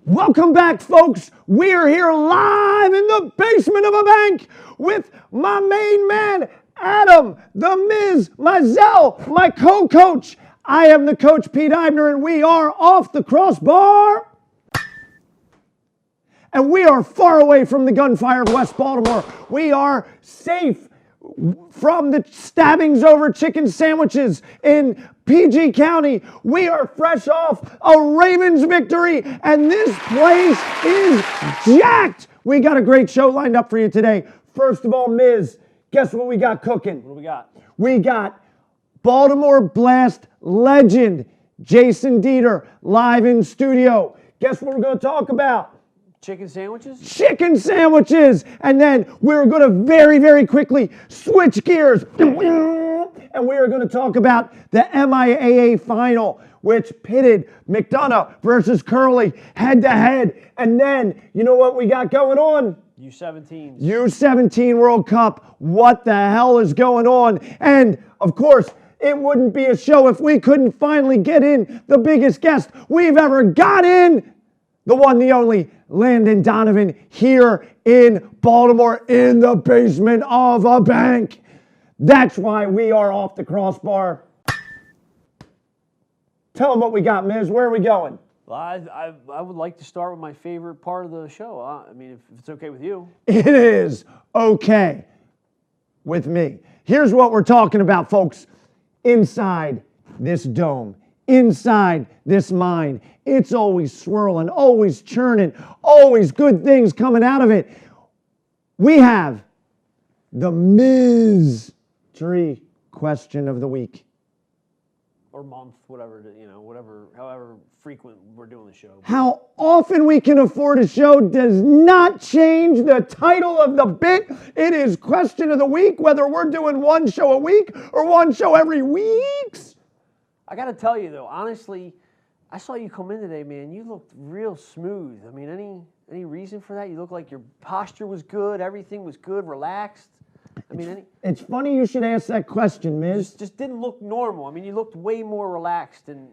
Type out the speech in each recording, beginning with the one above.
Welcome back, folks. We are here live in the basement of a bank with my main man, Adam, the Miz, Mizell, my co-coach. I am the coach, Pete Eibner, and we are off the crossbar. And we are far away from the gunfire of West Baltimore. We are safe from the stabbings over chicken sandwiches in PG County. We are fresh off a Ravens victory, and this place is jacked. We got a great show lined up for you today. First of all, Miz, guess what we got cooking? What do we got? We got Baltimore Blast legend Jason Dieter live in studio. Guess what we're going to talk about? Chicken sandwiches? Chicken sandwiches! And then we're going to very, very quickly switch gears. And we are going to talk about the MIAA final, which pitted McDonough versus Curley head to head. And then, you know what we got going on? U17. U17 World Cup. What the hell is going on? And, of course, it wouldn't be a show if we couldn't finally get in the biggest guest we've ever got in. The one, the only, Landon Donovan, here in Baltimore in the basement of a bank. That's why we are off the crossbar. Tell them what we got, Miz. Where are we going? Well, I would like to start with my favorite part of the show. I mean, if it's okay with you. It is okay with me. Here's what we're talking about, folks. Inside this dome, inside this mind, it's always swirling, always churning, always good things coming out of it. We have the mystery question of the week. Or month, whatever, however frequent we're doing the show. How often we can afford a show does not change the title of the bit. It is question of the week, whether we're doing one show a week or one show every weeks. I got to tell you, though, honestly, I saw you come in today, man. You looked real smooth. I mean, any reason for that? You look like your posture was good, everything was good, relaxed. I mean, it's funny you should ask that question, Miz. Just didn't look normal. I mean, you looked way more relaxed and,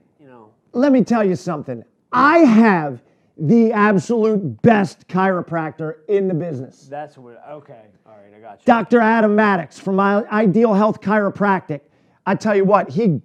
Let me tell you something. I have the absolute best chiropractor in the business. That's what, okay. All right, I got you. Dr. Adam Maddox from Ideal Health Chiropractic. I tell you what, he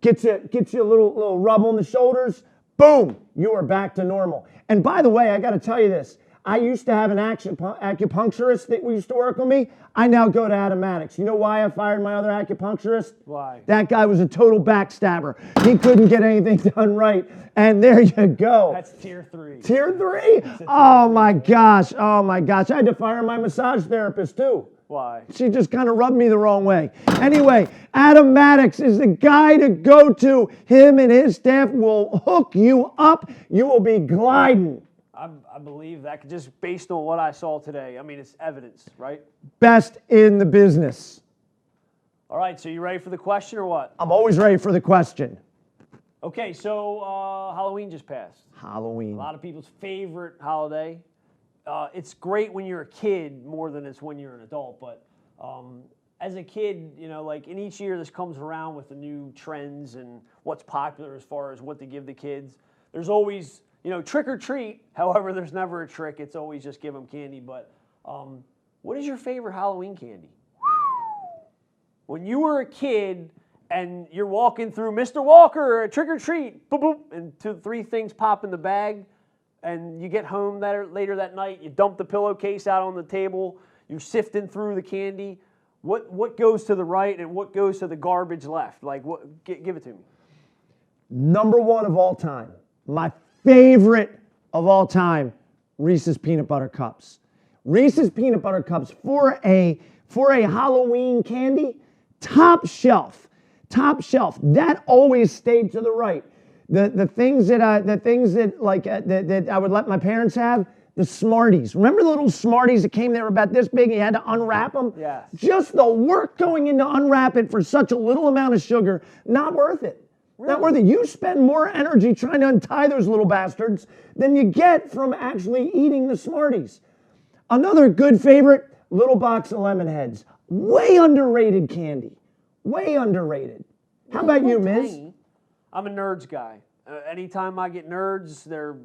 gets you a little rub on the shoulders. Boom, you are back to normal. And by the way, I got to tell you this. I used to have an acupuncturist that used to work on me. I now go to Adam Maddox. You know why I fired my other acupuncturist? Why? That guy was a total backstabber. He couldn't get anything done right. And there you go. That's tier 3. Tier 3? Oh my gosh. Oh my gosh. I had to fire my massage therapist too. Why? She just kind of rubbed me the wrong way. Anyway, Adam Maddox is the guy to go to. Him and his staff will hook you up. You will be gliding. I believe that just based on what I saw today. I mean, it's evidence, right? Best in the business. All right, so you ready for the question or what? I'm always ready for the question. Okay, so Halloween just passed. Halloween. A lot of people's favorite holiday. It's great when you're a kid more than it's when you're an adult, but as a kid, like in each year this comes around with the new trends and what's popular as far as what to give the kids. There's always, trick or treat. However, there's never a trick. It's always just give them candy. But what is your favorite Halloween candy? When you were a kid and you're walking through Mr. Walker, trick or treat, boop, boop, and 2-3 things pop in the bag, and you get home later that night, you dump the pillowcase out on the table, you're sifting through the candy. What goes to the right and what goes to the garbage left? Like, give it to me. Number one of all time. My favorite of all time, Reese's Peanut Butter Cups. Reese's Peanut Butter Cups for a Halloween candy, top shelf. That always stayed to the right. The things that I would let my parents have, the Smarties. Remember the little Smarties that came? They were about this big and you had to unwrap them? Yeah. Just the work going into unwrap it for such a little amount of sugar, not worth it. Really? Not worth it. You spend more energy trying to untie those little bastards than you get from actually eating the Smarties. Another good favorite, little box of Lemon Heads. Way underrated candy. Way underrated. How about you, Miz? I'm a nerds guy. Anytime I get nerds, they're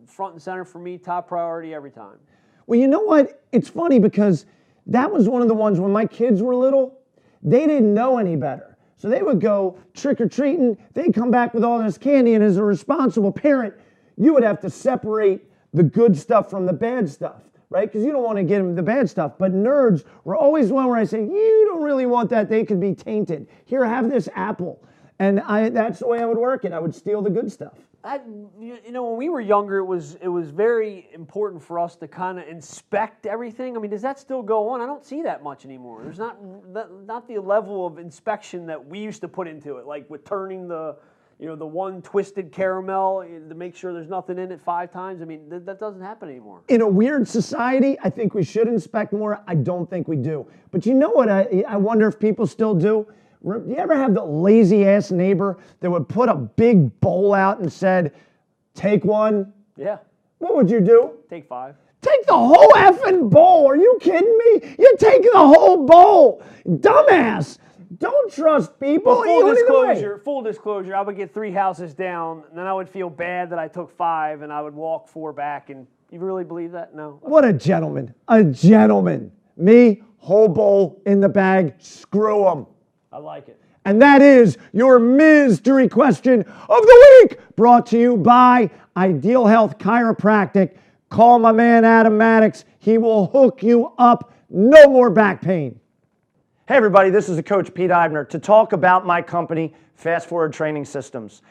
front and center for me, top priority every time. Well, you know what? It's funny because that was one of the ones when my kids were little, they didn't know any better. So they would go trick-or-treating, they'd come back with all this candy, and as a responsible parent, you would have to separate the good stuff from the bad stuff, right? Because you don't want to get them the bad stuff. But nerds were always one where I say, you don't really want that, they could be tainted. Here, have this apple. And that's the way I would work it. I would steal the good stuff. When we were younger, it was very important for us to kind of inspect everything. I mean, does that still go on? I don't see that much anymore. There's not the level of inspection that we used to put into it, like with turning the one twisted caramel to make sure there's nothing in it 5 times. I mean, that doesn't happen anymore. In a weird society, I think we should inspect more. I don't think we do. But you know what I wonder if people still do? Do you ever have the lazy-ass neighbor that would put a big bowl out and said, take one? Yeah. What would you do? Take 5. Take the whole effing bowl. Are you kidding me? You're taking the whole bowl. Dumbass. Don't trust people. Well, full disclosure, I would get 3 houses down, and then I would feel bad that I took 5, and I would walk 4 back. And you really believe that? No. What a gentleman. A gentleman. Me, whole bowl in the bag. Screw them. I like it. And that is your mystery question of the week, brought to you by Ideal Health Chiropractic. Call my man Adam Maddox. He will hook you up. No more back pain. Hey everybody, this is Coach Pete Eibner to talk about my company, Fast Forward Training Systems.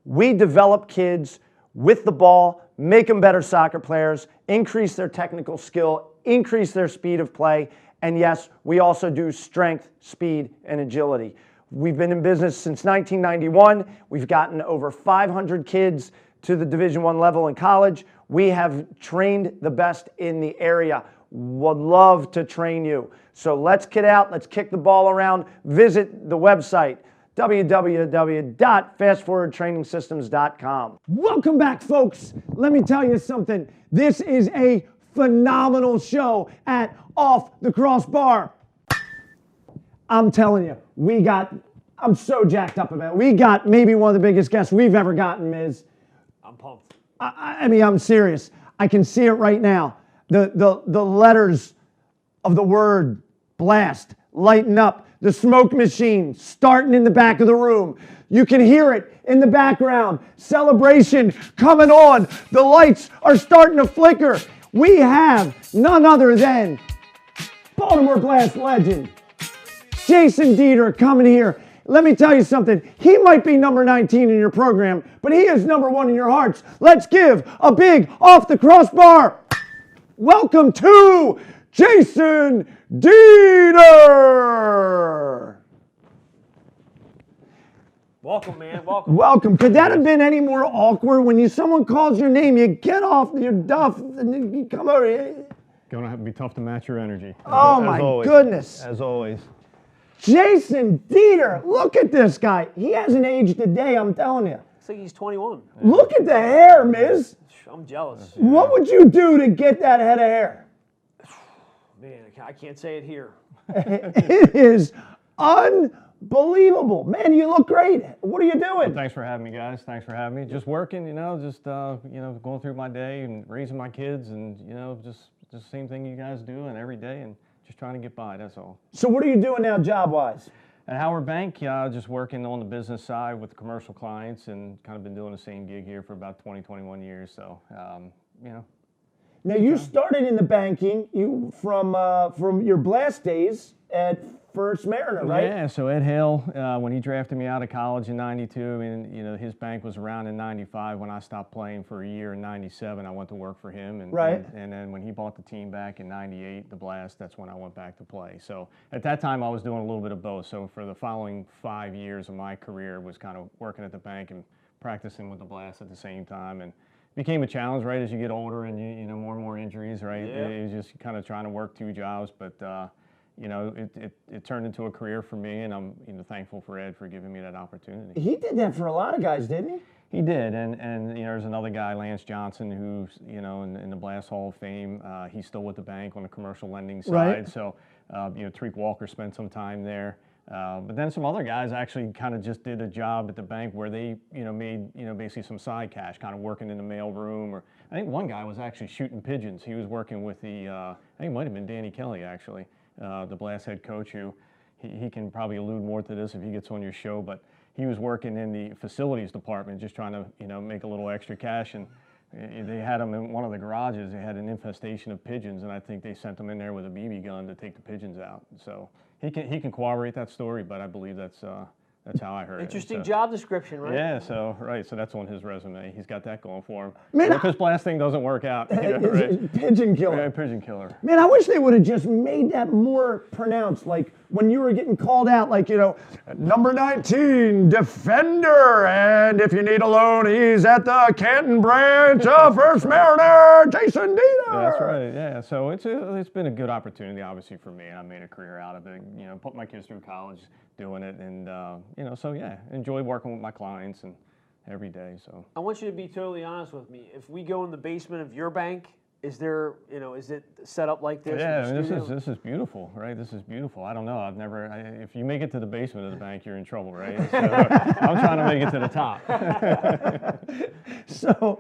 We develop kids with the ball, make them better soccer players, increase their technical skill, increase their speed of play, and yes, we also do strength, speed, and agility. We've been in business since 1991. We've gotten over 500 kids to the Division I level in college. We have trained the best in the area. Would love to train you. So let's get out, let's kick the ball around. Visit the website, www.fastforwardtrainingsystems.com. Welcome back, folks. Let me tell you something. This is a phenomenal show at Off the Crossbar. I'm telling you, I'm so jacked up about it. We got maybe one of the biggest guests we've ever gotten, Miz. I'm pumped. I mean, I'm serious. I can see it right now. The letters of the word blast lighten up. The smoke machine starting in the back of the room. You can hear it in the background. Celebration coming on. The lights are starting to flicker. We have none other than Baltimore Blast legend, Jason Dieter, coming here. Let me tell you something. He might be number 19 in your program, but he is number 1 in your hearts. Let's give a big Off the Crossbar welcome to Jason Dieter. Welcome, man. Welcome. Welcome. Could that have been any more awkward? When someone calls your name, you get off your duff and you come over here. Going to have to be tough to match your energy. Oh my goodness. As always. Jason Dieter, look at this guy. He hasn't aged a day, I'm telling you. Looks like he's 21. Look at the hair, Miz. I'm jealous. What would you do to get that head of hair? Man, I can't say it here. It is unbelievable. Man, you look great. What are you doing? Well, thanks for having me, guys. Thanks for having me. Just working, going through my day and raising my kids and, just the same thing you guys do and every day and just trying to get by, that's all. So what are you doing now job-wise? At Howard Bank, just working on the business side with commercial clients and kind of been doing the same gig here for about 20, 21 years. So, Now you started in the banking from your Blast days at First Mariner, right? Yeah, so Ed Hale, when he drafted me out of college in '92, I mean, his bank was around in '95 when I stopped playing for a year in '97. I went to work for him. And then when he bought the team back in '98, the Blast, that's when I went back to play. So at that time, I was doing a little bit of both. So for the following 5 years of my career was kind of working at the bank and practicing with the Blast at the same time. And became a challenge, right, as you get older and more and more injuries, right? Yeah. It was just kind of trying to work 2 jobs, but it turned into a career for me, and I'm thankful for Ed for giving me that opportunity. He did that for a lot of guys, didn't he? He did, and there's another guy, Lance Johnson, who's in the Blast Hall of Fame. He's still with the bank on the commercial lending side. Right. So Tariq Walker spent some time there. But then some other guys actually kind of just did a job at the bank where they, made, basically some side cash, kind of working in the mail room. Or I think one guy was actually shooting pigeons. He was working with I think it might have been Danny Kelly, actually, the Blast head coach, who he can probably allude more to this if he gets on your show, but he was working in the facilities department, just trying to, make a little extra cash. And they had him in one of the garages. They had an infestation of pigeons, and I think they sent him in there with a BB gun to take the pigeons out. So he can corroborate that story, but I believe that's how I heard Interesting it. Interesting job description, right? Yeah, so that's on his resume. He's got that going for him. Man, if this blast thing doesn't work out, pigeon killer. Yeah, pigeon killer. Man, I wish they would have just made that more pronounced. Like when you were getting called out, like, number 19, defender. And if you need a loan, he's at the Canton branch of First Mariner, Jason Dieter. That's right, yeah. So it's been a good opportunity, obviously, for me. And I made a career out of it, put my kids through college doing it. And, so yeah, enjoy working with my clients and every day. So I want you to be totally honest with me. If we go in the basement of your bank, is there, is it set up like this? Yeah, I mean, this is beautiful, right? This is beautiful. I don't know. If you make it to the basement of the bank, you're in trouble, right? So I'm trying to make it to the top. So,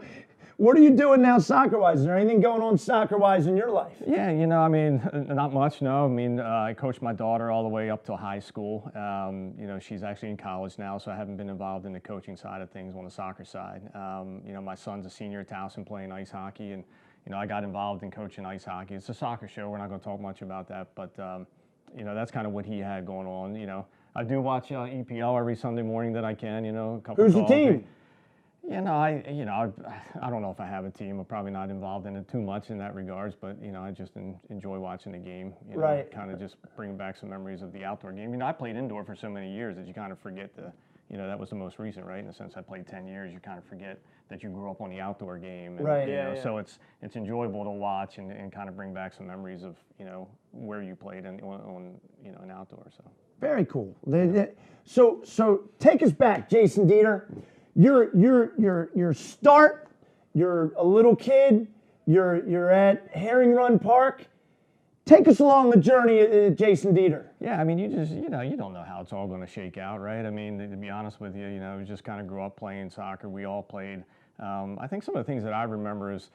what are you doing now soccer-wise? Is there anything going on soccer-wise in your life? Yeah, I mean, not much, no. I mean, I coached my daughter all the way up to high school. She's actually in college now, so I haven't been involved in the coaching side of things on the soccer side. My son's a senior at Towson playing ice hockey, and I got involved in coaching ice hockey. It's a soccer show. We're not going to talk much about that, but that's kind of what he had going on. I do watch EPL every Sunday morning that I can. A couple. Who's the team? I don't know if I have a team. I'm probably not involved in it too much in that regards, but I just enjoy watching the game. Right. Kind of just bringing back some memories of the outdoor game. I played indoor for so many years that you kind of forget that was the most recent, right? In the sense I played 10 years, you kind of forget that you grew up on the outdoor game. And, right. Yeah. So it's enjoyable to watch and kind of bring back some memories of where you played on an outdoor. So very cool. So take us back, Jason Dieter. Your start. You're a little kid. You're at Herring Run Park. Take us along the journey, Jason Dieter. Yeah, I mean, you just, you don't know how it's all going to shake out, right? I mean, to be honest with you, we just kind of grew up playing soccer. We all played. I think some of the things that I remember is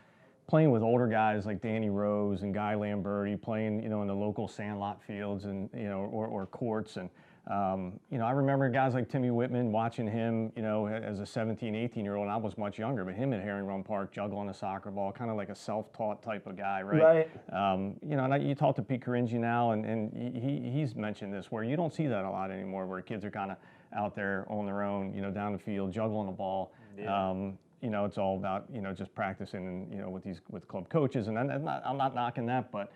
playing with older guys like Danny Rose and Guy Lamberti, playing, in the local sandlot fields and, or courts. And, I remember guys like Timmy Whitman, watching him, as a 17, 18-year-old, and I was much younger, but him at Herring Run Park, juggling a soccer ball, kind of like a self-taught type of guy, right? Right. And you talk to Pete Caringi now, and he's mentioned this, where you don't see that a lot anymore, where kids are kind of out there on their own, down the field, juggling a ball. Yeah. It's all about, just practicing and, with club coaches, and I'm not knocking that, but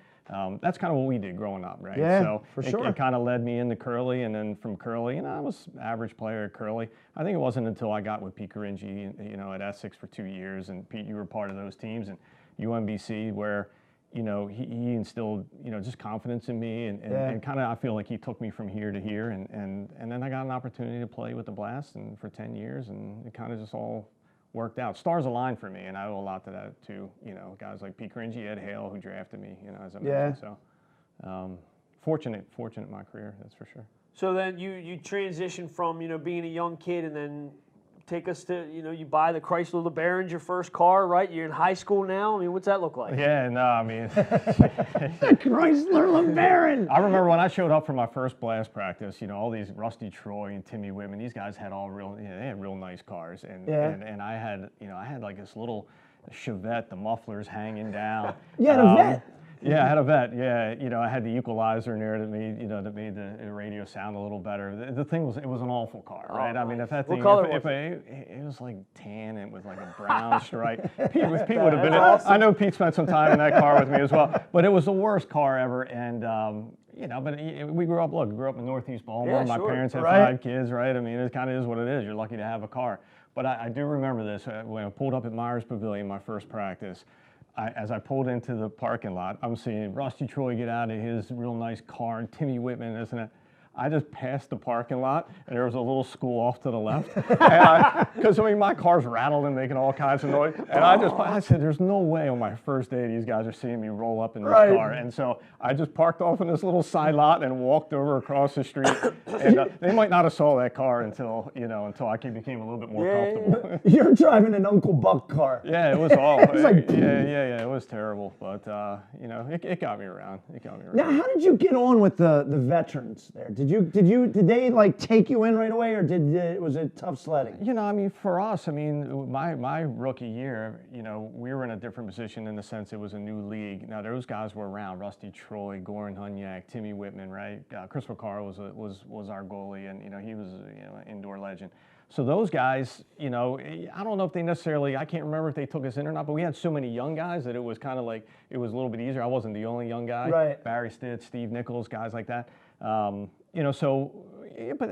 that's kind of what we did growing up, right? Yeah, so for sure. It kind of led me into curly, and then from curly, I was average player at curly. I think it wasn't until I got with Pete Caringi, at Essex for 2 years, and Pete, you were part of those teams, and UMBC, where, he instilled, just confidence in me, and kind of I feel like he took me from here to here, and then I got an opportunity to play with the Blast and for 10 years, and it kind of just all worked out. Stars aligned for me, and I owe a lot to that too. Guys like Pete Caringi, Ed Hale, who drafted me, as I mentioned. So fortunate in my career, that's for sure. So then you transition from being a young kid, and then take us to you buy the Chrysler LeBaron's your first car, right? You're in high school now. I mean, what's that look like? Yeah, no, I mean, The Chrysler LeBaron. I remember when I showed up for my first Blast practice. All these Rusty Troy and Timmy Whitman. These guys had all real, they had real nice cars, and I had, I had like this little Chevette, the mufflers hanging down. You had a vet. Yeah, I had a vet. Yeah, I had the equalizer in there that made the radio sound a little better. The thing was, it was an awful car, right? I mean, if that thing, it was like tan and with like a brown stripe. Pete would have been. Awesome. I know Pete spent some time in that car with me as well, but it was the worst car ever. And but we grew up. Look, we grew up in Northeast Baltimore. Yeah, my parents had 5 kids, right? I mean, it kind of is what it is. You're lucky to have a car. But I do remember this when I pulled up at Myers Pavilion, my first practice. As I pulled into the parking lot, I'm seeing Rusty Troy get out of his real nice car, and Timmy Whitman, isn't it? I just passed the parking lot, and there was a little school off to the left. Because, my car's rattling and making all kinds of noise. And I said, there's no way on my first day these guys are seeing me roll up in this car. And so I just parked off in this little side lot and walked over across the street. And they might not have saw that car until I became a little bit more comfortable. You're driving an Uncle Buck car. Yeah, it was awful. It's like, yeah, it was terrible. But, it got me around. Now, how did you get on with the veterans there? Did they like take you in right away, or was it tough sledding? For us, my rookie year, we were in a different position in the sense it was a new league. Now those guys were around: Rusty Troy, Goran Hunyak, Timmy Whitman, right? Chris McCarr was our goalie, and he was an indoor legend. So those guys, I don't know if they necessarily, I can't remember if they took us in or not, but we had so many young guys that it was kind of like, it was a little bit easier. I wasn't the only young guy. Right. Barry Stitz, Steve Nichols, guys like that. But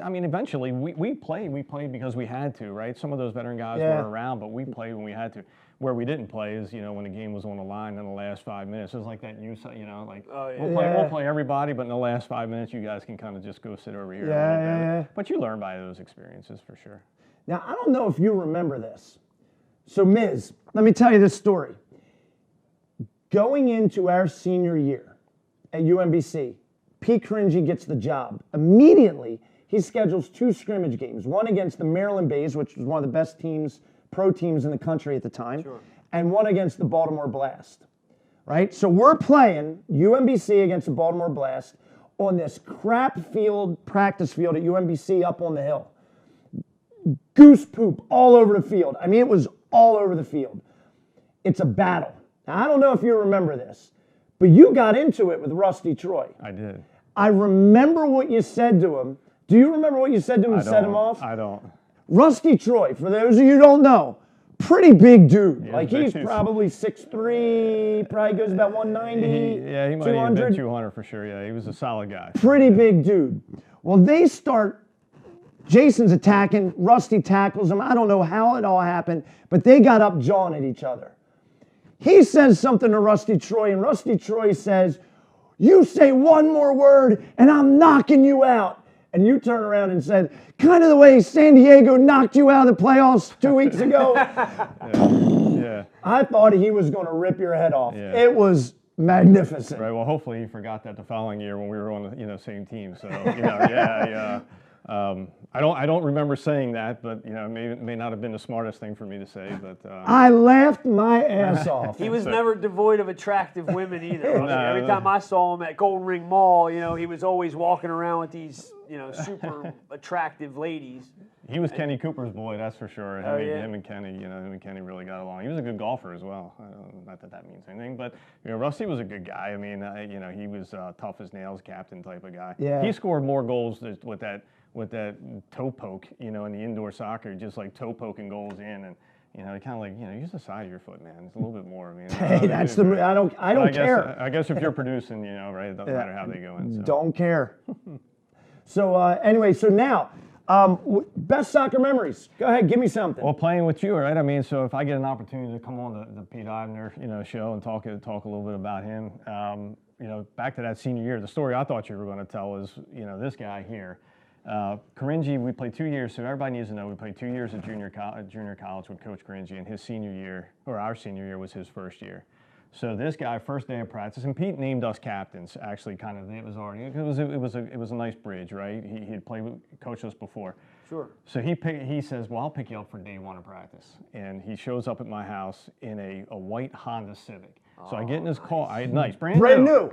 eventually we played because we had to, right? Some of those veteran guys were around, but we played when we had to. Where we didn't play is, when the game was on the line in the last 5 minutes. It was like that, we'll play everybody, but in the last 5 minutes, you guys can kind of just go sit over here. Yeah. But you learn by those experiences for sure. Now, I don't know if you remember this. So, Miz, let me tell you this story. Going into our senior year at UMBC, Pete Cringy gets the job. Immediately, he schedules 2 scrimmage games, one against the Maryland Bays, which was one of the best teams, pro teams in the country at the time, and one against the Baltimore Blast, right? So we're playing UMBC against the Baltimore Blast on this crap practice field at UMBC up on the hill. Goose poop all over the field. It was all over the field. It's a battle. Now, I don't know if you remember this, but you got into it with Rusty Troy. I did. I remember what you said to him. Do you remember what you said to him and set him off? I don't. Rusty Troy, for those of you who don't know, pretty big dude. Yeah, he's probably 6'3", probably goes about 190, he might have been 200 for sure. Yeah, he was a solid guy. Pretty big dude. Well, Jason's attacking, Rusty tackles him. I don't know how it all happened, but they got up jawing at each other. He says something to Rusty Troy, and Rusty Troy says, "You say one more word, and I'm knocking you out." And you turn around and said, kind of the way San Diego knocked you out of the playoffs 2 weeks ago. Yeah. I thought he was going to rip your head off. Yeah. It was magnificent. Right. Well, hopefully he forgot that the following year when we were on the same team. So yeah. I don't remember saying that, but it may not have been the smartest thing for me to say. But I laughed my ass off. He was never devoid of attractive women either. Every time I saw him at Golden Ring Mall, he was always walking around with these super attractive ladies. He was Kenny Cooper's boy, that's for sure. Him and Kenny really got along. He was a good golfer as well. Not that that means anything, but Rusty was a good guy. He was tough as nails, captain type of guy. Yeah. He scored more goals with that toe poke, in the indoor soccer, just like toe poking goals in, and kind of like use the side of your foot, man. It's a little bit more. Hey, that's the. I don't care. I guess if you're producing, right, it doesn't matter how they go in. So. Don't care. So anyway, so now. Best soccer memories. Go ahead, give me something. Well, playing with you, right? So if I get an opportunity to come on the Pete Ivner, show and talk a little bit about him, back to that senior year, the story I thought you were going to tell was, this guy here, Caringi. We played 2 years, so everybody needs to know we played 2 years at junior college with Coach Caringi, and his senior year, or our senior year, was his first year. So this guy, first day of practice, and Pete named us captains. Actually, kind of, it was a nice bridge, right? He had coached us before. Sure. So he says, "Well, I'll pick you up for day 1 of practice," and he shows up at my house in a white Honda Civic. So I get in his car, brand new.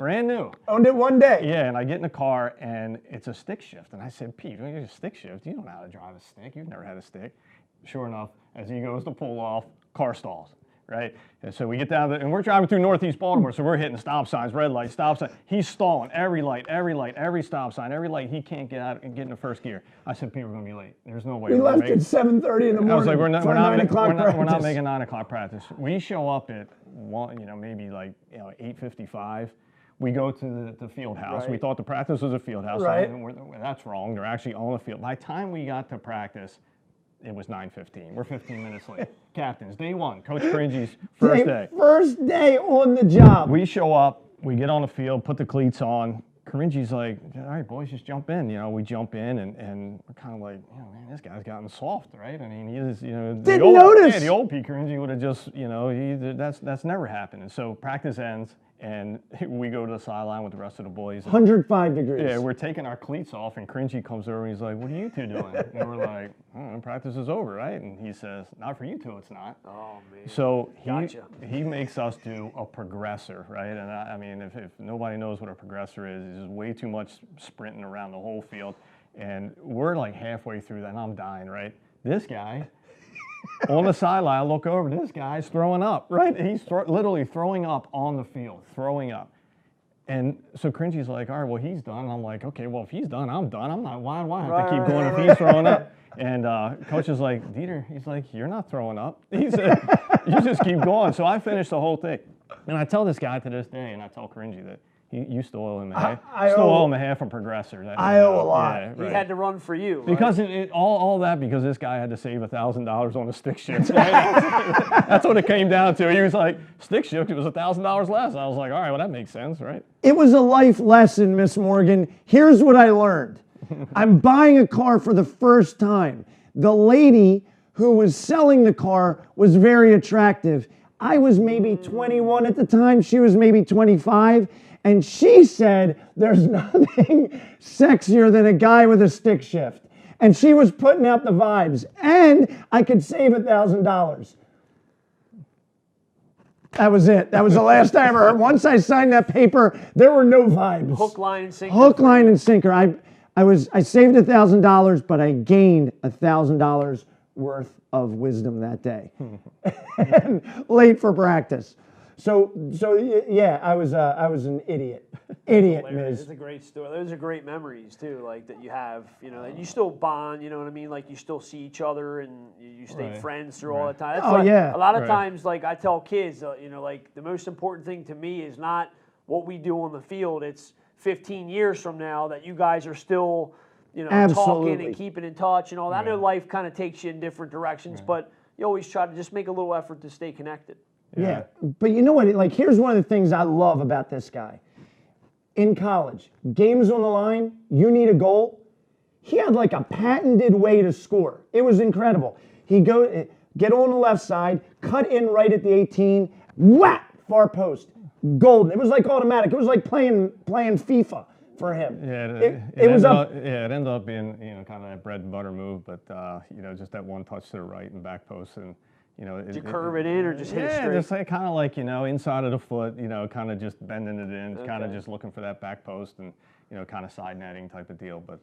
Owned it one day. Yeah, and I get in the car, and it's a stick shift, and I said, "Pete, when you get a stick shift, you don't know how to drive a stick. You've never had a stick." Sure enough, as he goes to pull off, car stalls. Right, and so we get down and we're driving through Northeast Baltimore, so we're hitting stop signs, red light, stop sign. He's stalling every light, every stop sign, every light. He can't get out and get in the first gear. I said, "Pete, we're going to be late. There's no way." We left at 7:30 in the morning. I was like, "We're not 9 o'clock practice. We're not making 9 o'clock practice." We show up at 8:55. We go to the field house. Right. We thought the practice was a field house. Right. That's wrong. They're actually on the field. By the time we got to practice, it was 9:15. We're 15 minutes late. Captains, day 1, Coach Caringi's first day. First day on the job. We show up, we get on the field, put the cleats on. Cringy's like, all right, boys, just jump in. We jump in, and we're kind of like, man, this guy's gotten soft, right? I mean, he is, Didn't notice. Yeah, the old Pete Cringy would have just, that's never happened. And so practice ends, and we go to the sideline with the rest of the boys. 105 degrees. Yeah, we're taking our cleats off, and Cringy comes over and he's like, what are you two doing? And we're like, practice is over, right? And he says, not for you two, it's not. Oh, man. So he makes us do a progressor, right? And I mean, if nobody knows what a progressor is, it's just way too much sprinting around the whole field. And we're like halfway through that, and I'm dying, right? This guy, on the sideline, I look over, this guy's throwing up, right? He's literally throwing up on the field, throwing up. And so Cringy's like, all right, well, he's done. And I'm like, okay, well, if he's done, I'm done. I'm not, why do I have to keep going if he's throwing up? And coach is like, Dieter, he's like, you're not throwing up. He said, you just keep going. So I finished the whole thing. And I tell this guy to this day, and I tell Cringy that you stole owe him a half. Stole owe him a half from progressor. I owe a lot. Yeah, right. He had to run for you. Because all that because this guy had to save $1,000 on a stick shift. That's what it came down to. He was like, stick shift, it was $1,000 less. I was like, all right, well, that makes sense, right? It was a life lesson, Miss Morgan. Here's what I learned. I'm buying a car for the first time. The lady who was selling the car was very attractive. I was maybe 21 at the time. She was maybe 25. And she said, there's nothing sexier than a guy with a stick shift. And she was putting out the vibes. And I could save $1,000. That was it. That was the last I ever heard. Once I signed that paper, there were no vibes. Hook, line, and sinker. Hook, line, and sinker. I saved $1,000, but I gained $1,000 worth of wisdom that day. And late for practice. So yeah, I was an idiot. Idiot, Miz. It's a great story. Those are great memories too, like that you have, and you still bond, you know what I mean? Like you still see each other and you stay friends through all the time. That's yeah. A lot of times, like I tell kids, like the most important thing to me is not what we do on the field. It's 15 years from now that you guys are still, talking and keeping in touch and all that. I know life kind of takes you in different directions, but you always try to just make a little effort to stay connected. Yeah, but you know what? Like, here's one of the things I love about this guy. In college, games on the line, you need a goal. He had like a patented way to score. It was incredible. He'd get on the left side, cut in right at the 18, whack, far post, golden. It was like automatic. It was like playing FIFA for him. Yeah, it ended up being kind of that bread and butter move, but just that one touch to the right and back post and. Did you curve it in or just hit it straight? Yeah, just kind of like, inside of the foot, kind of just bending it in, kind of just looking for that back post and, kind of side netting type of deal. But,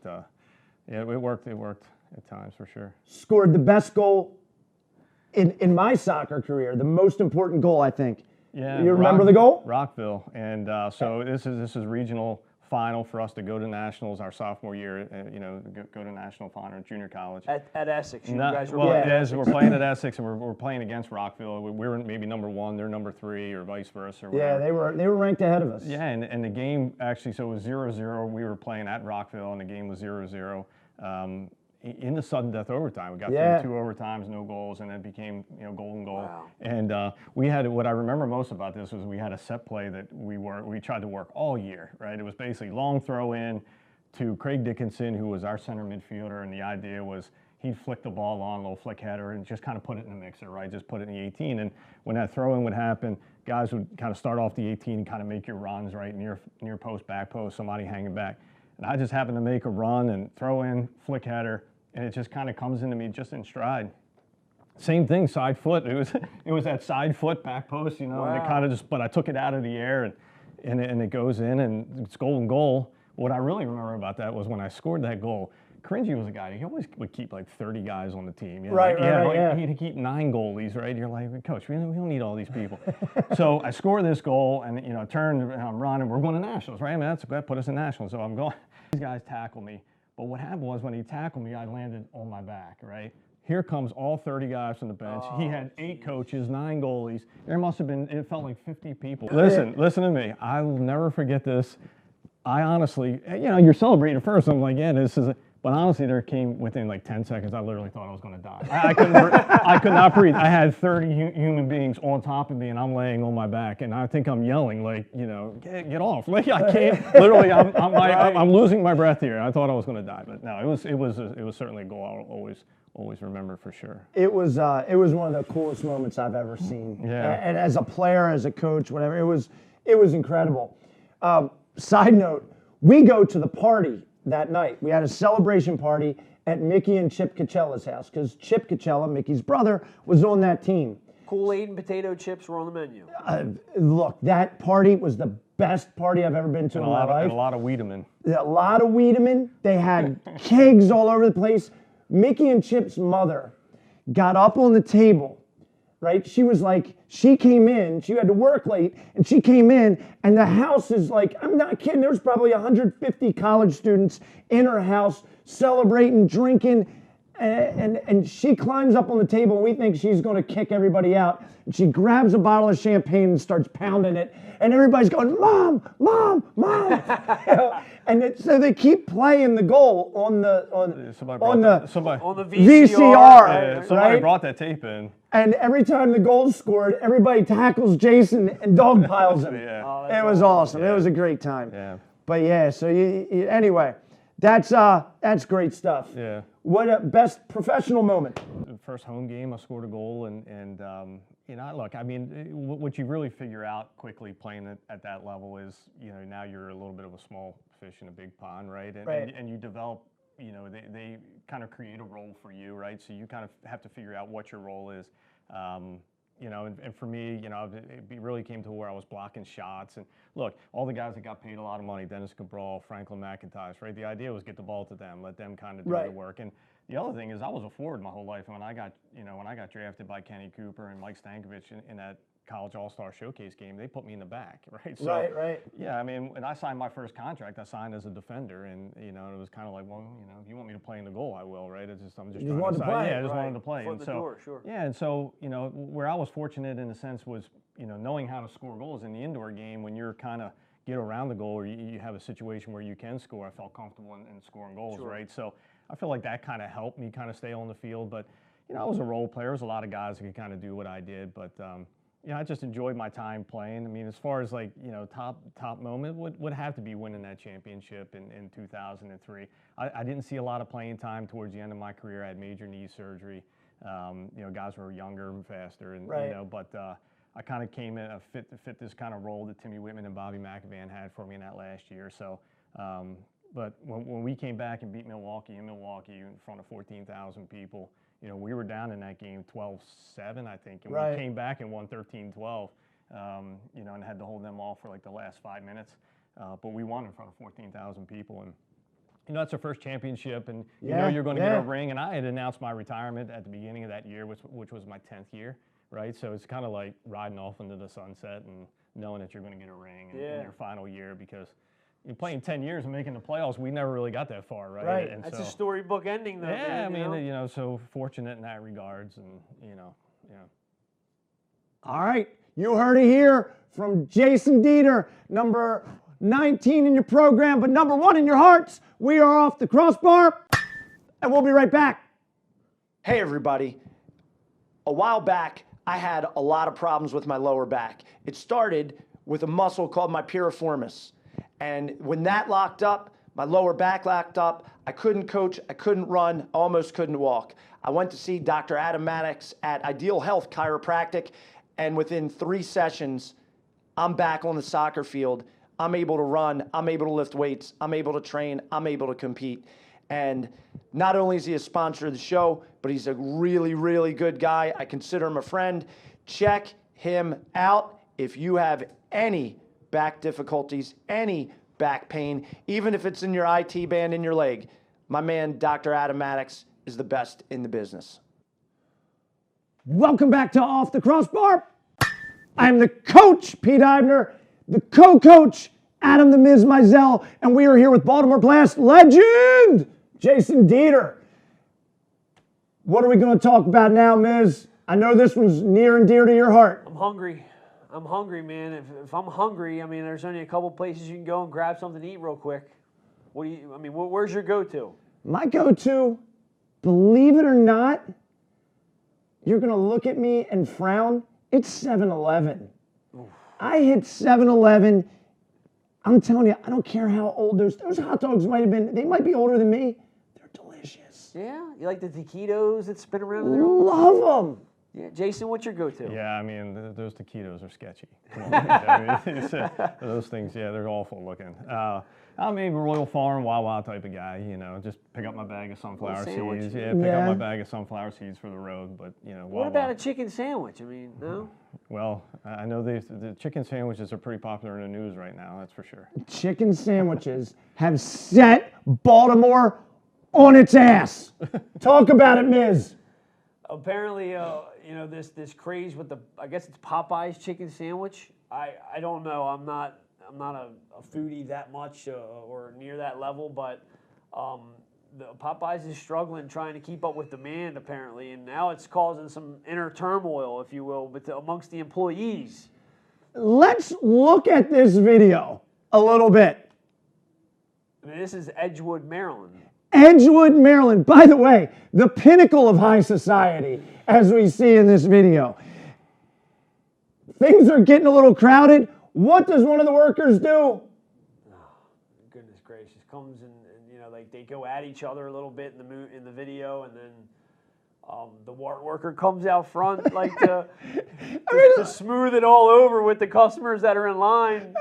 yeah, it worked at times for sure. Scored the best goal in my soccer career, the most important goal, I think. Yeah. You remember the goal? Rockville. And so this is regional final for us to go to nationals our sophomore year, go to national final in junior college. At Essex, you guys were playing. Yes, we're playing at Essex, and we're playing against Rockville. We were maybe number 1, they're number 3, or vice versa. Or yeah, they were ranked ahead of us. Yeah, and the game actually, so it was 0-0. We were playing at Rockville, and the game was 0-0. In the sudden death overtime, we got through 2 overtimes, no goals, and it became golden goal. Wow. And we had what I remember most about this was we had a set play that we tried to work all year. Right, it was basically long throw in to Craig Dickinson, who was our center midfielder, and the idea was he'd flick the ball on, little flick header, and just kind of put it in the mixer. Right, just put it in the 18, and when that throw in would happen, guys would kind of start off the 18 and kind of make your runs right near post, back post, somebody hanging back. And I just happened to make a run and throw in, flick header. And it just kind of comes into me just in stride. Same thing, side foot. It was that side foot back post, wow. And it kind of but I took it out of the air and it goes in and it's golden goal. What I really remember about that was when I scored that goal, Cringy was a guy, he always would keep like 30 guys on the team. Right. He'd keep 9 goalies, right? You're like, Coach, we don't need all these people. So I score this goal and, I turn and I'm running. We're going to nationals, right? I mean, that put us in nationals. So I'm going, these guys tackle me. But what happened was when he tackled me, I landed on my back, right? Here comes all 30 guys from the bench. He had 8 coaches, 9 goalies. There must have been, it felt like 50 people. Listen to me. I will never forget this. I honestly, you're celebrating first. I'm like, yeah, this is But honestly, there came within like 10 seconds, I literally thought I was going to die. I could not breathe. I had 30 human beings on top of me, and I'm laying on my back, and I think I'm yelling like, get off! Like I can't. Literally, I'm losing my breath here. I thought I was going to die, but no, it was certainly a goal I'll always remember for sure. It was one of the coolest moments I've ever seen. Yeah. And as a player, as a coach, whatever, it was incredible. Side note, we go to the party that night. We had a celebration party at Mickey and Chip Cochella's house because Chip Cochella, Mickey's brother, was on that team. Kool-Aid and potato chips were on the menu. Look, that party was the best party I've ever been to in my life. And a lot of Wiedemann. A lot of Wiedemann. They had kegs all over the place. Mickey and Chip's mother got up on the table, right? She came in, she had to work late, and she came in, and the house is like, I'm not kidding, there was probably 150 college students in her house celebrating, drinking, and she climbs up on the table, and we think she's going to kick everybody out. And she grabs a bottle of champagne and starts pounding it, and everybody's going, Mom, Mom, Mom. So they keep playing the goal on the VCR. Yeah, somebody right? brought that tape in. And every time the goal's scored, everybody tackles Jason and dog piles him. Yeah. Oh, It was awesome. Yeah. It was a great time. Yeah. But yeah, so anyway, that's great stuff. Yeah. What a best professional moment. The first home game, I scored a goal, and look, I mean, what you really figure out quickly playing at that level is, now you're a little bit of a small fish in a big pond, right? And you develop, they kind of create a role for you, right? So you kind of have to figure out what your role is. And for me, it really came to where I was blocking shots. And look, all the guys that got paid a lot of money, Dennis Cabral, Franklin McIntosh, right? The idea was get the ball to them, let them kind of do the work. And the other thing is I was a forward my whole life. And when I got drafted by Kenny Cooper and Mike Stankovic in that college all-star showcase game, they put me in the back, right? So, right. Yeah, I mean, when I signed my first contract, I signed as a defender, and it was kind of like, well, if you want me to play in the goal, I will, right? I'm just trying to decide. Yeah, I just wanted to play. And so, door, sure. Yeah, and so where I was fortunate in a sense was knowing how to score goals in the indoor game. When you're kind of get around the goal, or you have a situation where you can score, I felt comfortable in scoring goals, right? So I feel like that kind of helped me kind of stay on the field. But I was a role player. There's a lot of guys who could kind of do what I did, but. I just enjoyed my time playing. I mean, as far as top moment would have to be winning that championship in 2003. I didn't see a lot of playing time towards the end of my career. I had major knee surgery. Guys were younger and faster, and but I kind of came in fit this kind of role that Timmy Whitman and Bobby McAvan had for me in that last year. So, but when we came back and beat Milwaukee in front of 14,000 people. We were down in that game 12-7, I think, and we came back and won 13-12, and had to hold them off for like the last 5 minutes. But we won in front of 14,000 people, and that's our first championship, and you're going to get a ring. And I had announced my retirement at the beginning of that year, which was my 10th year, right? So it's kind of like riding off into the sunset and knowing that you're going to get a ring in your final year, because you're playing 10 years and making the playoffs. We never really got that far, right? Right. And That's a storybook ending, though. Yeah, man, I mean, so fortunate in that regards, and All right, you heard it here from Jason Dieter, number 19 in your program, but number 1 in your hearts. We are off the crossbar, and we'll be right back. Hey, everybody. A while back, I had a lot of problems with my lower back. It started with a muscle called my piriformis. And when that locked up, my lower back locked up, I couldn't coach, I couldn't run, almost couldn't walk. I went to see Dr. Adam Maddox at Ideal Health Chiropractic, and within 3 sessions, I'm back on the soccer field. I'm able to run, I'm able to lift weights, I'm able to train, I'm able to compete. And not only is he a sponsor of the show, but he's a really, really good guy. I consider him a friend. Check him out if you have any back difficulties, any back pain, even if it's in your IT band in your leg. My man, Dr. Adam Maddox, is the best in the business. Welcome back to Off the Crossbar. I'm the coach, Pete Eibner, the co-coach, Adam the Miz Mizell, and we are here with Baltimore Blast legend, Jason Dieter. What are we going to talk about now, Miz? I know this one's near and dear to your heart. I'm hungry, man. If I'm hungry, I mean, there's only a couple places you can go and grab something to eat real quick. Where's your go-to? My go-to, believe it or not, you're going to look at me and frown. It's 7-Eleven. I hit 7-Eleven. I'm telling you, I don't care how old those hot dogs might have been. They might be older than me. They're delicious. Yeah, you like the taquitos that spin around in there? Love them. Yeah, Jason, what's your go-to? Yeah, I mean, those taquitos are sketchy. Come on. I mean, those things, yeah, they're awful looking. I'm a Royal Farm, Wawa type of guy, you know, just pick up my bag of sunflower seeds. Yeah, pick up my bag of sunflower seeds for the road, but, you know, Wawa. What about a chicken sandwich? I mean, no? Well, I know the chicken sandwiches are pretty popular in the news right now, that's for sure. Chicken sandwiches have set Baltimore on its ass. Talk about it, Miz. Apparently, you know, this craze with I guess it's Popeye's chicken sandwich. I don't know. I'm not a foodie that much or near that level, but the Popeyes is struggling trying to keep up with demand apparently, and now it's causing some inner turmoil, if you will, amongst the employees. Let's look at this video a little bit. I mean, this is Edgewood, Maryland. Edgewood, Maryland. By the way, the pinnacle of high society, as we see in this video. Things are getting a little crowded. What does one of the workers do? Oh, goodness gracious! Comes and you know, like they go at each other a little bit in the video, and then the worker comes out front like to smooth it all over with the customers that are in line.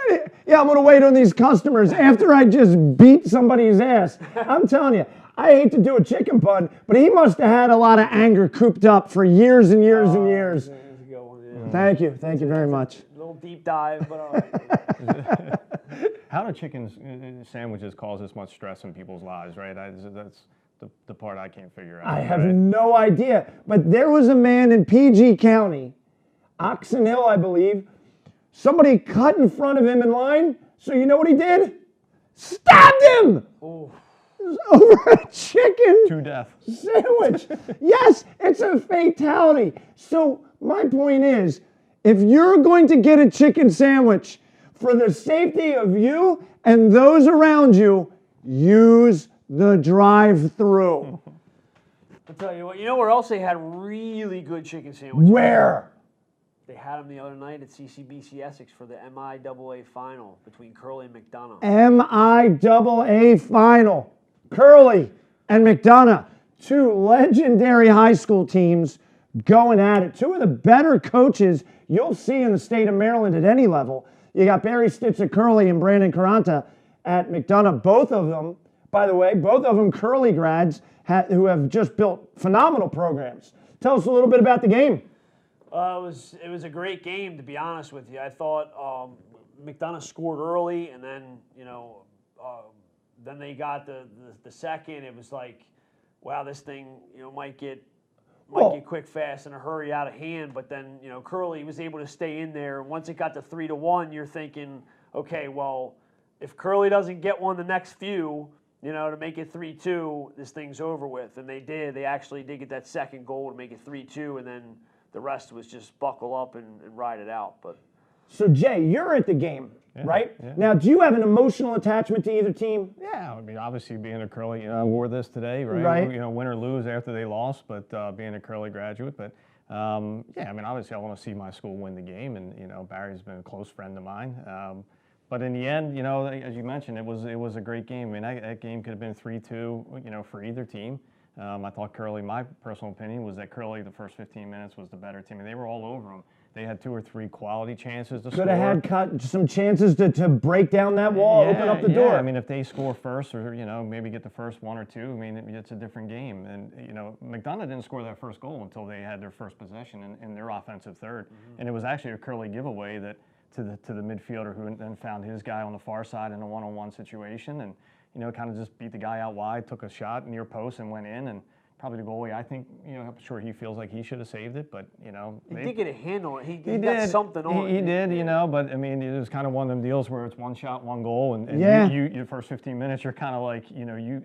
Yeah, I'm going to wait on these customers after I just beat somebody's ass. I'm telling you, I hate to do a chicken pun, but he must have had a lot of anger cooped up for years and years and years. Thank you very much. A little deep dive, but all right. How do chicken sandwiches cause this much stress in people's lives, right? That's the part I can't figure out. I have no idea. But there was a man in PG County, Oxon Hill, I believe. Somebody cut in front of him in line. So you know what he did? Stabbed him! Oh. Over a chicken To death. sandwich. Yes, it's a fatality. So my point is, if you're going to get a chicken sandwich for the safety of you and those around you, use the drive-through. I'll tell you what, you know where else they had really good chicken sandwiches? Where? They had them the other night at CCBC Essex for the MIAA final between Curly and McDonough. MIAA final. Curly and McDonough, two legendary high school teams going at it. Two of the better coaches you'll see in the state of Maryland at any level. You got Barry Stitz at Curly and Brandon Caranta at McDonough. Both of them, by the way, Curly grads who have just built phenomenal programs. Tell us a little bit about the game. It was a great game, to be honest with you. I thought McDonough scored early, and then then they got the second. It was like, wow, this thing might get quick, fast, in a hurry, out of hand. But then Curly was able to stay in there. Once it got to 3-1, you're thinking, okay, well, if Curly doesn't get one the next few, to make it 3-2, this thing's over with. And they did. They actually did get that second goal to make it 3-2, and then the rest was just buckle up and ride it out. But so, Jay, you're at the game, right? Yeah. Now, do you have an emotional attachment to either team? Yeah, I mean, obviously being a Curly, I wore this today, right? Right. Win or lose after they lost, but being a Curly graduate. But, yeah, I mean, obviously I want to see my school win the game, and, Barry's been a close friend of mine. But in the end, as you mentioned, it was a great game. I mean, that game could have been 3-2, for either team. I thought Curly, my personal opinion, was that Curly, the first 15 minutes, was the better team. And they were all over them. They had 2 or 3 quality chances to score. Could have had some chances to break down that wall, open up the door. I mean, if they score first or, maybe get the first 1 or 2, I mean, it's a different game. And, McDonough didn't score that first goal until they had their first possession in their offensive third. Mm-hmm. And it was actually a Curly giveaway that to the midfielder, who then found his guy on the far side in a one-on-one situation, and kind of just beat the guy out wide, took a shot near post and went in, and probably the goalie, I think, I'm sure he feels like he should have saved it, but he did get a handle. He got did. Something on. He did, but I mean, it was kind of one of them deals where it's one shot, one goal, and your first 15 minutes, you're kind of like,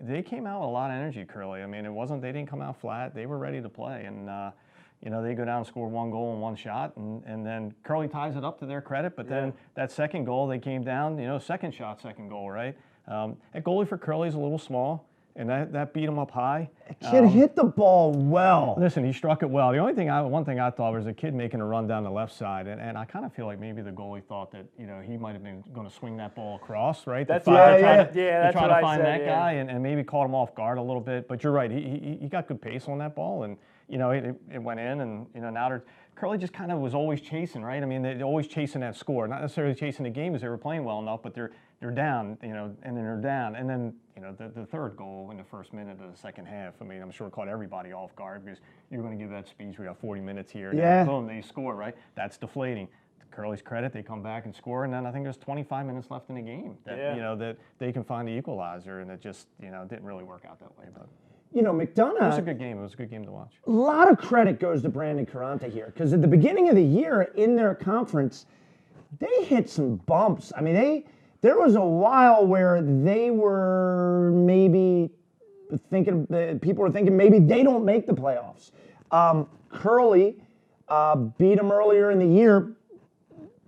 they came out with a lot of energy, Curly. I mean, they didn't come out flat. They were ready to play, and they go down and score 1 goal and 1 shot, and then Curly ties it up to their credit. But then that second goal, they came down, second shot, second goal, right? That goalie for Curly is a little small. and that beat him up high. Kid hit the ball well. Listen, he struck it well. The only thing, one thing I thought was a kid making a run down the left side, and I kind of feel like maybe the goalie thought that he might have been going to swing that ball across, right? That's to that's try what to I find said, that guy, and maybe caught him off guard a little bit. But you're right, he got good pace on that ball, and it went in, and now Curly just kind of was always chasing, right? I mean, they're always chasing that score, not necessarily chasing the game as they were playing well enough, but they're down, and then they're down, and then the third goal in the first minute of the second half. I mean, I'm sure it caught everybody off guard because you're going to give that speech. We got 40 minutes here, and then boom, they score, right? That's deflating. To Curly's credit, they come back and score, and then I think there's 25 minutes left in the game that that they can find the equalizer, and it just didn't really work out that way, but. McDonough. It was a good game. It was a good game to watch. A lot of credit goes to Brandon Carante here because at the beginning of the year in their conference, they hit some bumps. I mean, there was a while where they were maybe thinking, people were thinking maybe they don't make the playoffs. Curly beat them earlier in the year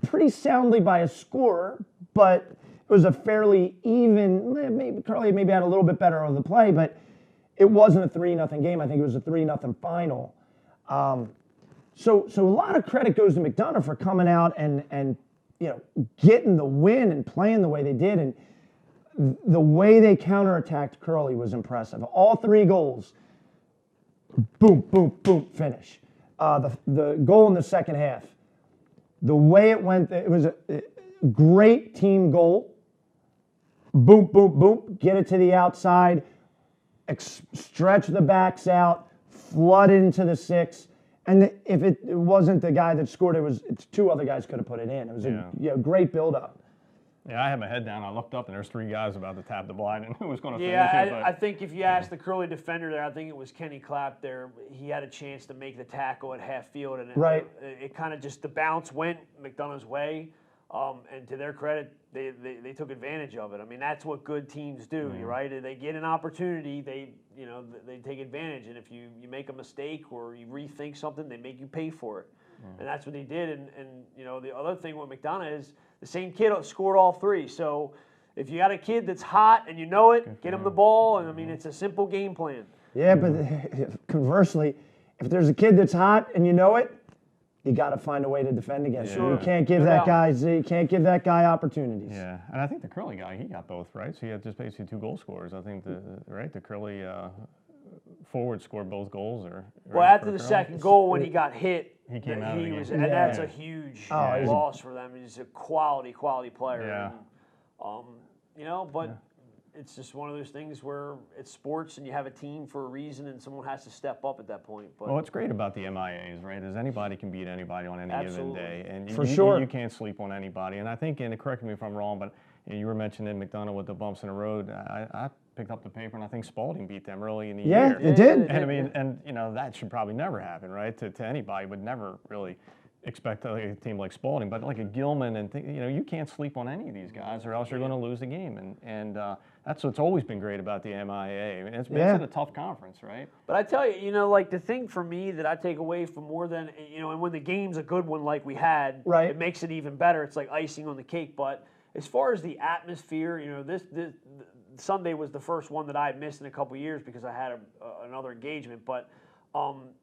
pretty soundly by a score, but it was a fairly even, maybe Curly maybe had a little bit better of the play, but it wasn't a 3-0 game. I think it was a 3-0 final. So a lot of credit goes to McDonough for coming out and getting the win and playing the way they did. And the way they counterattacked Curly was impressive. All 3 goals, boom, boom, boom, finish. The goal in the second half, the way it went, it was a great team goal. Boom, boom, boom, get it to the outside. Stretch the backs out, flood into the 6, and if it wasn't the guy that scored, it's 2 other guys could have put it in. It was a great build-up. Yeah, I had my head down. I looked up, and there's 3 guys about to tap the ball. I didn't know who was going to finish it. I think if you ask the Curly defender there, I think it was Kenny Clapp there. He had a chance to make the tackle at half field, and it kind of just the bounce went McDonough's way. And to their credit, they took advantage of it. I mean, that's what good teams do, right? They get an opportunity, they take advantage. And if you make a mistake or you rethink something, they make you pay for it. And that's what they did. And the other thing with McDonough is the same kid scored all 3. So if you got a kid that's hot and you know it, get him the ball. And I mean, it's a simple game plan. Yeah, but conversely, if there's a kid that's hot and you know it, you got to find a way to defend against him. You can't give that guy opportunities. Yeah, and I think the Curly guy, he got both, right? So he had just basically 2 goal scorers. I think the Curly forward scored both goals. Well, after the second goal, when he got hit, he came out of the game. And that's a huge loss for them. He's a quality player. Yeah. And, but it's just one of those things where it's sports and you have a team for a reason and someone has to step up at that point. But what's great about the MIAAs, right, is anybody can beat anybody on any given day. And you can't sleep on anybody. And I think, and correct me if I'm wrong, but you were mentioning McDonough with the bumps in the road. I picked up the paper and I think Spalding beat them early in the year. Yeah, it did. And I mean, that should probably never happen, right? To anybody would never really expect a team like Spalding, but like a Gilman and you can't sleep on any of these guys, or else you're going to lose the game. And that's what's always been great about the MIAA. I mean, it's makes it a tough conference, right? But I tell you, like the thing for me that I take away from more than and when the game's a good one like we had, it makes it even better. It's like icing on the cake. But as far as the atmosphere, this Sunday was the first one that I had missed in a couple of years because I had another engagement, but.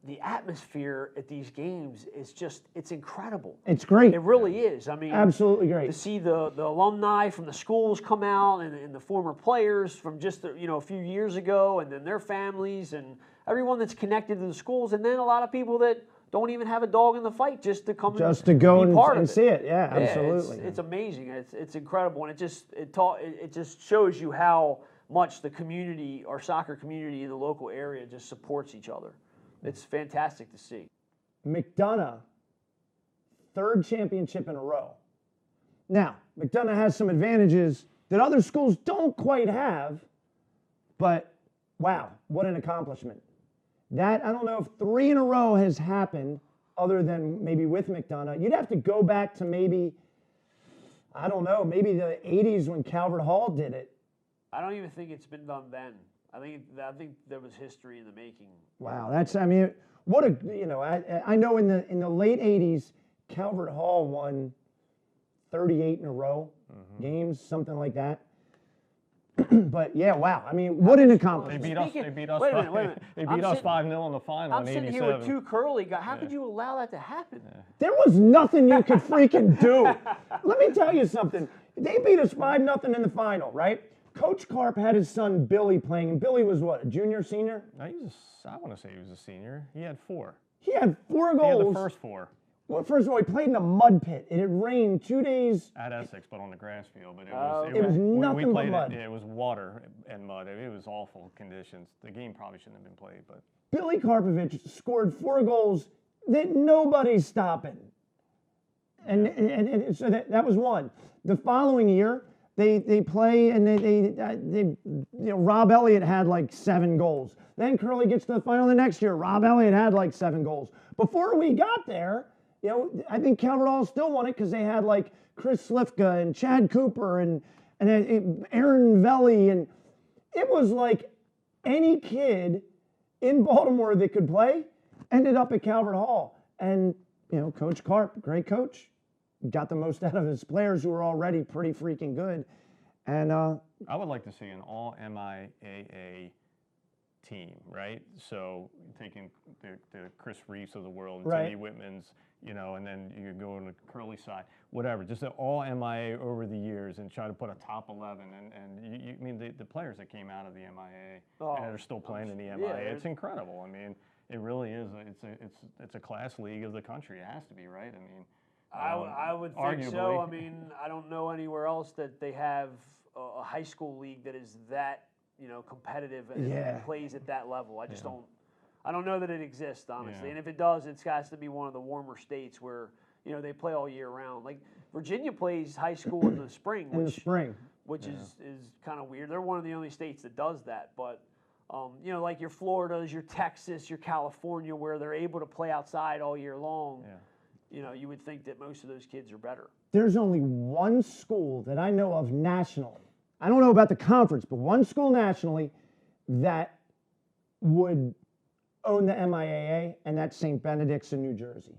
The atmosphere at these games is it's incredible. It's great. It really is. I mean, absolutely great. To see the alumni from the schools come out and the former players from just a few years ago, and then their families and everyone that's connected to the schools, and then a lot it people that don't even have a dog in the fight just to come just to go be part and of it. See it. Yeah, absolutely. It's amazing. It's incredible, and it just shows you how much the community, our soccer community in the local area, just supports each other. It's fantastic to see. McDonough, 3rd championship in a row. Now, McDonough has some advantages that other schools don't quite have, but wow, what an accomplishment. That, I don't know if 3 in a row has happened other than maybe with McDonough. You'd have to go back to maybe the 80s when Calvert Hall did it. I don't even think it's been done then. I think there was history in the making. Wow, what a I know in the late 80s, Calvert Hall won 38 in a row games, something like that. But yeah, wow. I mean, what an They accomplishment. beat us. They beat us. Wait a minute, wait a minute. They I'm beat us sitting- 5-0 in the final I'm in sitting here '87. with two curly guys. How could you allow that to happen? There was nothing you could freaking do. Let me tell you something. They beat us 5-0 in the final, right? Coach Karp had his son Billy playing, and Billy was what, a junior, senior? No, I want to say he was a senior. He had 4. He had 4 He goals. had the first 4 Well, first of all, he played in a mud pit. It had rained 2 days. at Essex, but on the grass field. But It was we nothing but played mud. It was water and mud. It was awful conditions. The game probably shouldn't have been played, but Billy Karpovich scored 4 goals that nobody's stopping. And so that was one. The following year, they play and Rob Elliott had like 7 goals. Then Curly gets to the final the next year. Rob Elliott had like 7 goals. Before we got there, I think Calvert Hall still won it because they had like Chris Slifka and Chad Cooper and Aaron Velli, and it was like any kid in Baltimore that could play ended up at Calvert Hall. And Coach Karp, great coach, got the most out of his players who were already pretty freaking good. And I would like to see an all MIAA team, right? So taking the Chris Reeves of the world, and Right. Timmy Whitman's, and then you could go on the Curly side, whatever. Just an all MIA over the years and try to put a top 11. And I mean the players that came out of the MIAA and are still playing in the MIAA, it's incredible. I mean, it really is. It's a class league of the country. It has to be, right? I mean. I would think so. arguably. I mean, I don't know anywhere else that they have a high school league that is that competitive and plays at that level. I just don't. I don't know that it exists, honestly. Yeah. And if it does, it has to be one of the warmer states where they play all year round. Like Virginia plays high school in the spring, which is kind of weird. They're one of the only states that does that, but. Like your Floridas, your Texas, your California, where they're able to play outside all year long. Yeah. You would think that most of those kids are better. there's only one school that I know of nationally. I don't know about the conference, but one school nationally that would own the MIAA, and that's St. Benedict's in New Jersey.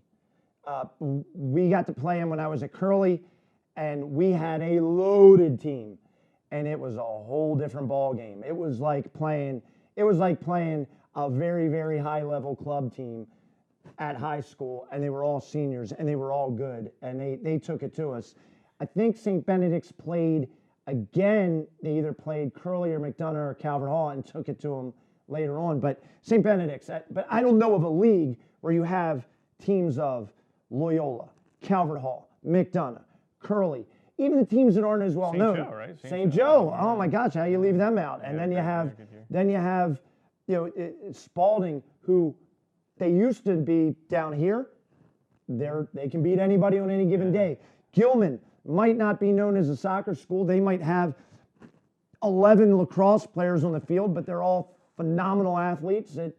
We got to play them when I was at Curly, and we had a loaded team, and it was a whole different ball game. It was like playing a very, very high level club team at high school, and they were all seniors, and they were all good, and they took it to us. I think St. Benedict's played again. They either played Curly or McDonough or Calvert Hall and took it to them later on. But St. Benedict's, but I don't know of a league where you have teams of Loyola, Calvert Hall, McDonough, Curly, even the teams that aren't as well known. St. Joe, right? St. Joe. Oh my gosh, how you leave them out? And then you have, Spalding, who they used to be down here. They can beat anybody on any given day. Gilman might not be known as a soccer school. They might have 11 lacrosse players on the field, but they're all phenomenal athletes that,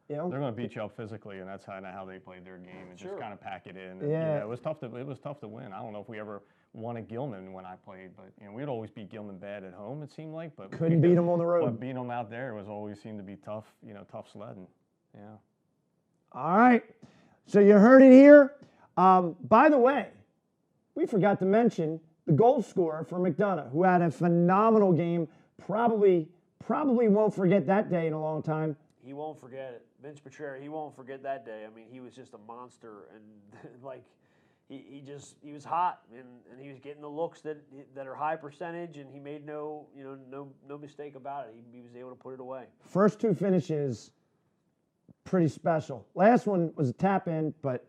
They're going to beat you up physically, and that's kind of how they played their game, and just kind of pack it in. And, Yeah. it was tough to win. I don't know if we ever won at Gilman when I played, but we'd always beat Gilman bad at home. It seemed like, but couldn't beat them on the road. But beating them out there was always seemed to be tough. Tough sledding. Yeah. All right. So you heard it here. By the way, we forgot to mention the goal scorer for McDonough, who had a phenomenal game. Probably won't forget that day in a long time. He won't forget it. Vince Petrera, he won't forget that day. I mean, he was just a monster, and like he was hot, and he was getting the looks that are high percentage, and he made no mistake about it. He was able to put it away. First two finishes, pretty special. Last one was a tap in, but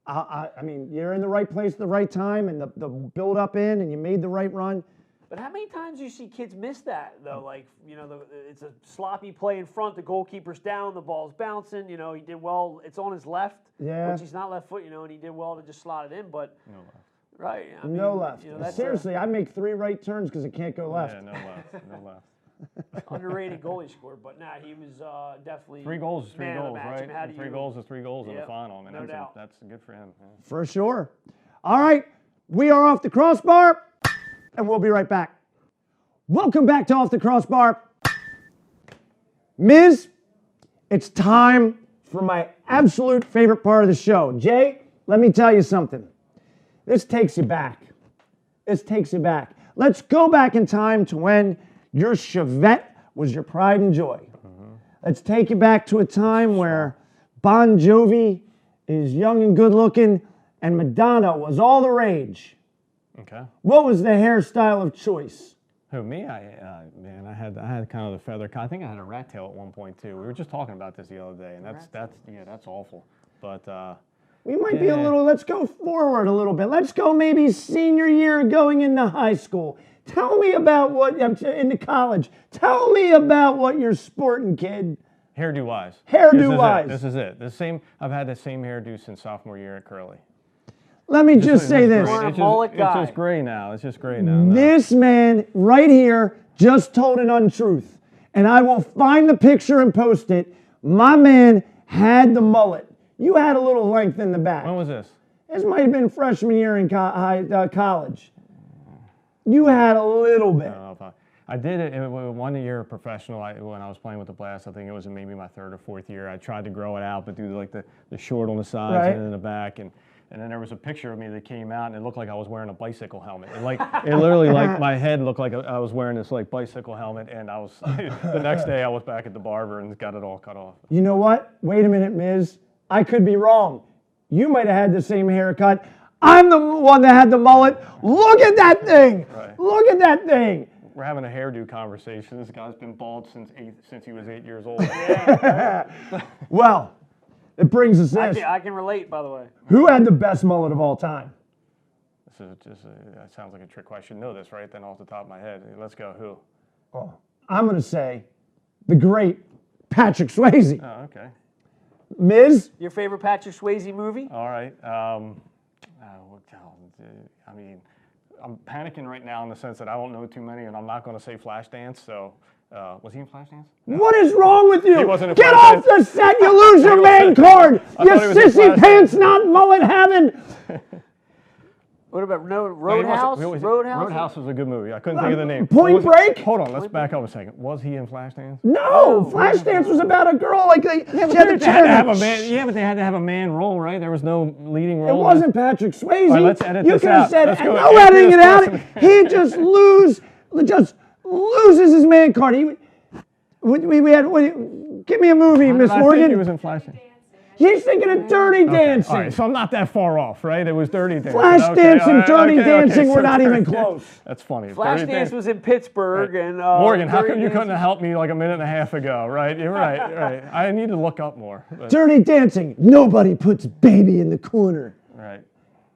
I mean, you're in the right place at the right time, and the build up in, and you made the right run. But how many times do you see kids miss that, though? Like, it's a sloppy play in front, the goalkeeper's down, the ball's bouncing, he did well, it's on his left, which he's not left foot, and he did well to just slot it in, but... No left. Right. I No mean, left. Seriously, I make 3 right turns because it can't go left. Yeah, no left. No left. Underrated goalie scorer, but he was definitely... 3 goals is 3 man of the goals, match. right? I mean, how do 3 you- goals is 3 goals in Yep, the final. I mean, no doubt. that's good for him. Yeah. For sure. All right, we are off the crossbar, and we'll be right back. Welcome back to Off the Crossbar. Miz, it's time for my absolute favorite part of the show. Jay, let me tell you something. This takes you back. Let's go back in time to when Your Chevette was your pride and joy. Let's take you back to a time where Bon Jovi is young and good looking, and Madonna was all the rage. Okay. What was the hairstyle of choice? Who, me? Man, I had kind of the feather. I think I had a rat tail at one point too. We were just talking about this the other day, and that's awful. But we might be a little. Let's go forward a little bit. Let's go maybe senior year going into high school. Tell me about what into college. Tell me about what you're sporting, kid. Hairdo wise. Hairdo wise. This is it. I've had the same hairdo since sophomore year at Curly. Let me just say this. It's just gray now. It's just gray now. This man right here just told an untruth, and I will find the picture and post it. My man had the mullet. You had a little length in the back. When was this? This might have been freshman year in college. You had a little bit. I did it 1 year professional. When I was playing with the Blast, I think it was maybe my third or fourth year. I tried to grow it out, but do like the short on the sides and in the back, and then there was a picture of me that came out, and it looked like I was wearing a bicycle helmet. It literally like my head looked like I was wearing this like bicycle helmet, and I was the next day I was back at the barber and got it all cut off. You know what? Wait a minute, Miz. I could be wrong. You might have had the same haircut. I'm the one that had the mullet. Look at that thing. Right. Look at that thing. We're having a hairdo conversation. This guy's been bald since he was 8 years old. Well, it brings us this. I can relate, by the way. Who had the best mullet of all time? This is just that sounds like a trick question. I should know this, right? Then off the top of my head, let's go. Who? Oh, I'm going to say the great Patrick Swayze. Oh, okay. Miz? Your favorite Patrick Swayze movie? All right. I mean, I'm panicking right now in the sense that I don't know too many, and I'm not going to say Flashdance. So, was he in Flashdance? No. What is wrong with you? He wasn't in Get Flashdance. off the set! You lose your man card. You thought he was in sissy Flashdance. pants, not mullet having. What about Roadhouse? Roadhouse? Roadhouse was a good movie. I couldn't think of the name. Point Break? Hold on, let's back up a second. Was he in Flashdance? No, Flashdance was about a girl like she had the They had to have a man. Yeah, but they had to have a man role, right? There was no leading role. It wasn't Patrick Swayze. All right, let's edit you this could have out. said, Let's go. no editing it out. He just loses his man card. We had. Give me a movie, Miss I Morgan. think he was in Flashdance. He's thinking of Dirty Dancing. All right, so I'm not that far off, right? It was Dirty Dancing. Flashdance and Dirty Dancing were so not even close. That's funny. Flashdance was in Pittsburgh, and Morgan, how Dirty come you couldn't Dancing- have helped me like a minute and a half ago, right? You're right, right. I need to look up more. But, Dirty Dancing. Nobody puts baby in the corner. right.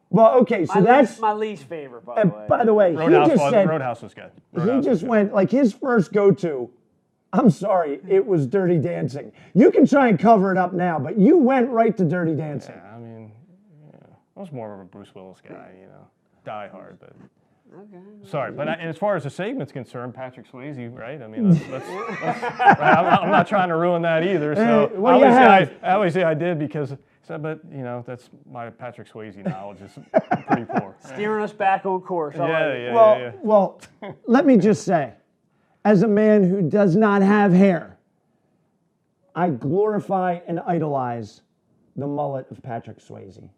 Well, okay, so that's my least favorite, by the way. By the way, Roadhouse was good. He just went like his first go-to. I'm sorry, it was Dirty Dancing. You can try and cover it up now, but you went right to Dirty Dancing. Yeah, I mean, I was more of a Bruce Willis guy, Die Hard, but. Okay. Sorry, but as far as the segment's concerned, Patrick Swayze, right? I mean, right, I'm not trying to ruin that either. So obviously I did because, but that's my Patrick Swayze knowledge is pretty poor. Steering us back on course. Well, let me just say, as a man who does not have hair, I glorify and idolize the mullet of Patrick Swayze.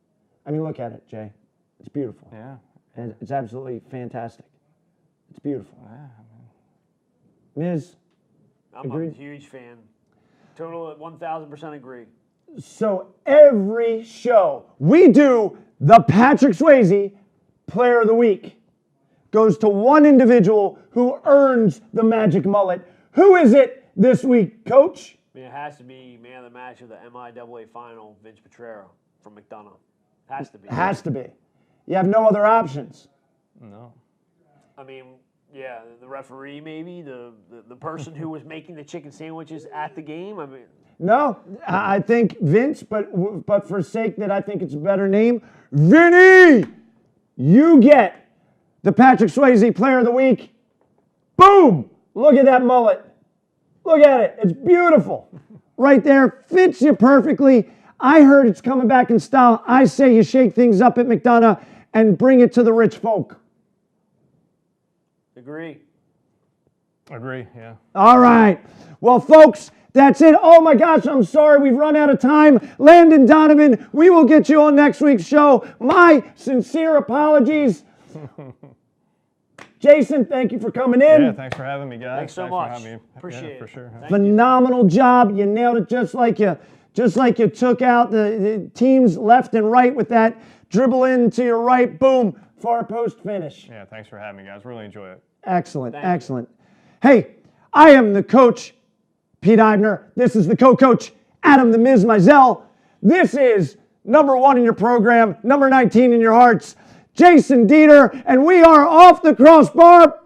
I mean, look at it, Jay. It's beautiful. Yeah. And it's absolutely fantastic. It's beautiful. Yeah, Miz? I'm a huge fan. Total 1,000% agree. So every show we do, the Patrick Swayze Player of the Week goes to one individual who earns the magic mullet. Who is it this week, Coach? I mean, it has to be man of the match of the MIAA final, Vince Petrero from McDonough. Has to be. Has to be. You have no other options. No. I mean, yeah, the referee maybe, the person who was making the chicken sandwiches at the game. I mean, no, I think Vince, but for sake that I think it's a better name, Vinny, you get the Patrick Swayze Player of the Week. Boom! Look at that mullet. Look at it. It's beautiful. Right there. Fits you perfectly. I heard it's coming back in style. I say you shake things up at McDonough and bring it to the rich folk. agree. Agree, yeah. All right. Well, folks, that's it. Oh, my gosh, I'm sorry. We've run out of time. Landon Donovan, we will get you on next week's show. My sincere apologies. Jason, thank you for coming in. Yeah, thanks for having me, guys. Thanks so for much. having me. Appreciate it. For sure. Phenomenal job. You nailed it just like you took out the teams left and right with that dribble in to your right, boom, far post finish. Yeah, thanks for having me, guys. Really enjoy it. Excellent, excellent. Hey, I am the coach, Pete Eibner. This is the co-coach, Adam the Miz Mizell. This is number 1 in your program, number 19 in your hearts, Jason Dieter, and we are off the crossbar.